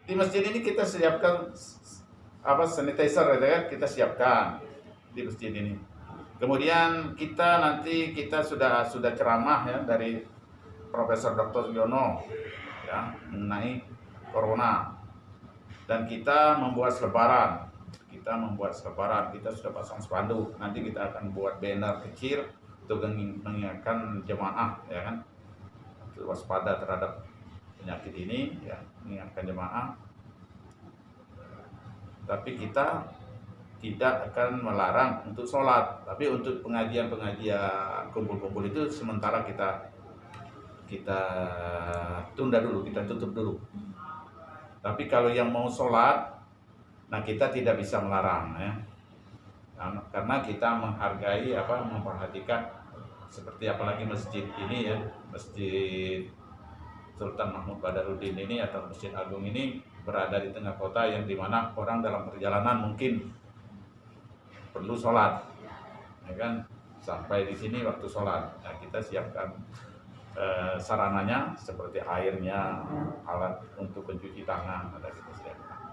Di masjid ini kita siapkan sanitizer gitu kan, kita siapkan di masjid ini. Kemudian kita sudah ceramah ya dari Profesor Dr. Yono ya mengenai corona, dan kita membuat selebaran. Kita sudah pasang spanduk. Nanti kita akan buat banner kecil untuk mengingatkan jemaah ya kan, untuk waspada terhadap penyakit ini ya, mengingatkan jemaah. Tapi kita tidak akan melarang untuk sholat, tapi untuk pengajian kumpul-kumpul itu sementara kita tunda dulu, kita tutup dulu. Tapi kalau yang mau sholat, nah kita tidak bisa melarang ya, karena kita menghargai memperhatikan, seperti apalagi masjid ini ya, Masjid Sultan Mahmud Badarudin ini atau Masjid Agung ini berada di tengah kota yang dimana orang dalam perjalanan mungkin perlu sholat, ya kan, sampai di sini waktu sholat. Nah, kita siapkan sarananya seperti airnya, alat untuk pencuci tangan, ada kita siapkan.